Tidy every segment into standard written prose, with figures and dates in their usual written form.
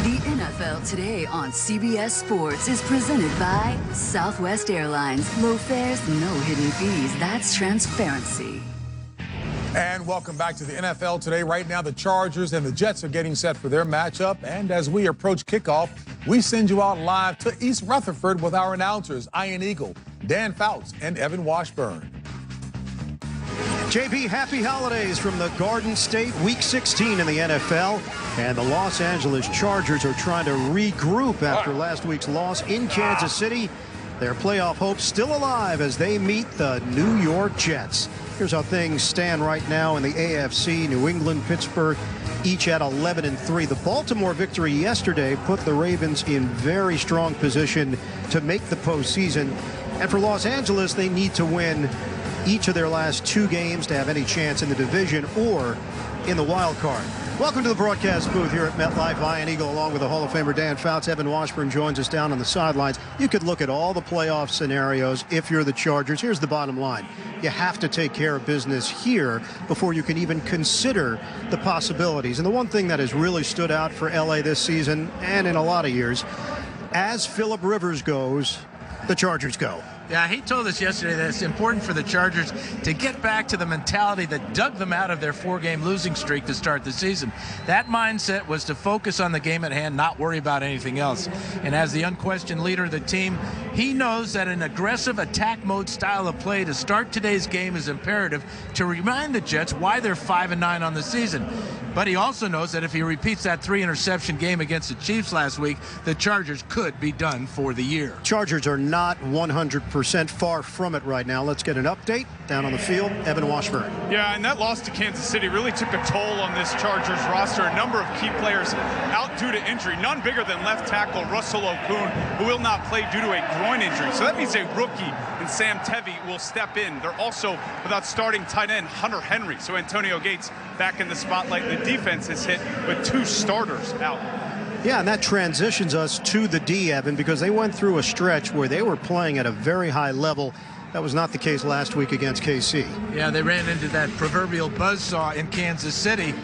The NFL Today on CBS Sports is presented by Southwest Airlines. Low fares, no hidden fees. That's transparency. And welcome back to the NFL Today. Right now, the Chargers and the Jets are getting set for their matchup. And as we approach kickoff, we send you out live to East Rutherford with our announcers, Ian Eagle, Dan Fouts, and Evan Washburn. JP, happy holidays from the Garden State, Week 16 in the NFL. And the Los Angeles Chargers are trying to regroup after last week's loss in Kansas City. Their playoff hopes still alive as they meet the New York Jets. Here's how things stand right now in the AFC. New England, Pittsburgh, each at 11-3. The Baltimore victory yesterday put the Ravens in very strong position to make the postseason. And for Los Angeles, they need to win each of their last 2 games to have any chance in the division or in the wild card. Welcome to the broadcast booth here at MetLife. Ian Eagle along with the Hall of Famer Dan Fouts. Evan Washburn joins us down on the sidelines. You could look at all the playoff scenarios if you're the Chargers. Here's the bottom line. You have to take care of business here before you can even consider the possibilities. And the one thing that has really stood out for LA this season and in a lot of years, as Phillip Rivers goes, the Chargers go. Yeah, he told us yesterday that it's important for the Chargers to get back to the mentality that dug them out of their 4-game losing streak to start the season. That mindset was to focus on the game at hand, not worry about anything else. And as the unquestioned leader of the team, he knows that an aggressive attack mode style of play to start today's game is imperative to remind the Jets why they're 5-9 on the season. But he also knows that if he repeats that 3-interception game against the Chiefs last week, the Chargers could be done for the year. Chargers are not 100% far from it right now. Let's get an update down on the field. Evan Washburn. Yeah, and that loss to Kansas City really took a toll on this Chargers roster. A number of key players out due to injury, none bigger than left tackle Russell Okung, who will not play due to a groin injury. So that means a rookie in Sam Tevi will step in. They're also without starting tight end Hunter Henry. So Antonio Gates back in the spotlight. The defense is hit with 2 starters out. Yeah, and that transitions us to the D, Evan, because they went through a stretch where they were playing at a very high level. That was not the case last week against KC. Yeah, they ran into that proverbial buzzsaw in Kansas City.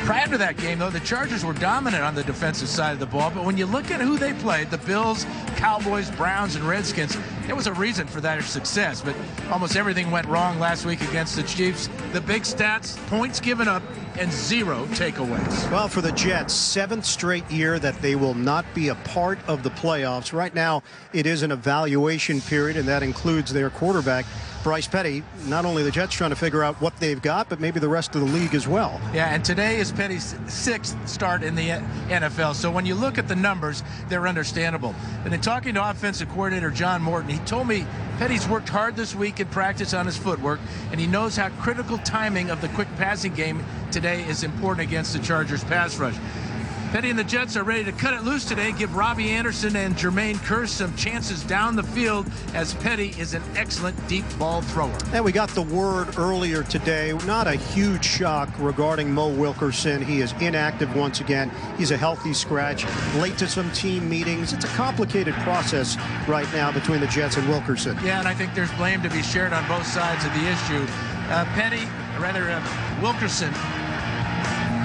Prior to that game, though, the Chargers were dominant on the defensive side of the ball. But when you look at who they played, the Bills, Cowboys, Browns, and Redskins, there was a reason for their success. But almost everything went wrong last week against the Chiefs. The big stats, points given up, and 0 takeaways. Well, for the Jets, 7th straight year that they will not be a part of the playoffs. Right now, it is an evaluation period, and that includes their quarterback, Bryce Petty. Not only the Jets trying to figure out what they've got, but maybe the rest of the league as well. Yeah, and today is Petty's 6th start in the NFL. So when you look at the numbers, they're understandable. And in talking to offensive coordinator John Morton, he told me Petty's worked hard this week in practice on his footwork, and he knows how critical timing of the quick passing game today is important against the Chargers pass rush. Petty and the Jets are ready to cut it loose today, give Robbie Anderson and Jermaine Kearse some chances down the field, as Petty is an excellent deep ball thrower. And we got the word earlier today, not a huge shock regarding Mo Wilkerson. He is inactive once again. He's a healthy scratch, late to some team meetings. It's a complicated process right now between the Jets and Wilkerson. Yeah, and I think there's blame to be shared on both sides of the issue. Wilkerson,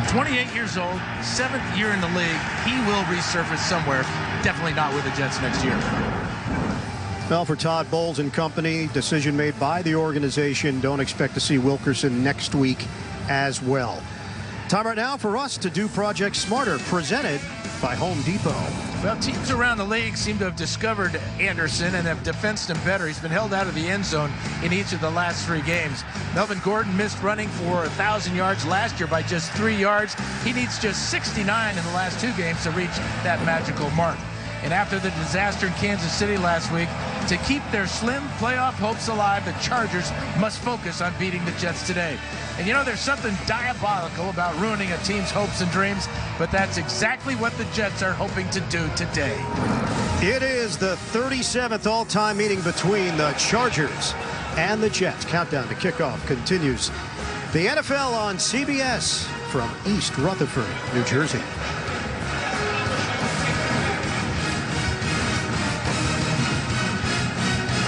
28 years old, 7th year in the league. He will resurface somewhere. Definitely not with the Jets next year. Well, for Todd Bowles and company, decision made by the organization. Don't expect to see Wilkerson next week as well. Time right now for us to do Project Smarter, presented by Home Depot. Well, teams around the league seem to have discovered Anderson and have defensed him better. He's been held out of the end zone in each of the last 3 games. Melvin Gordon missed running for 1,000 yards last year by just 3 yards. He needs just 69 in the last 2 games to reach that magical mark. And after the disaster in Kansas City last week, to keep their slim playoff hopes alive, the Chargers must focus on beating the Jets today. And you know, there's something diabolical about ruining a team's hopes and dreams, but that's exactly what the Jets are hoping to do today. It is the 37th all-time meeting between the Chargers and the Jets. Countdown to kickoff continues. The NFL on CBS from East Rutherford, New Jersey.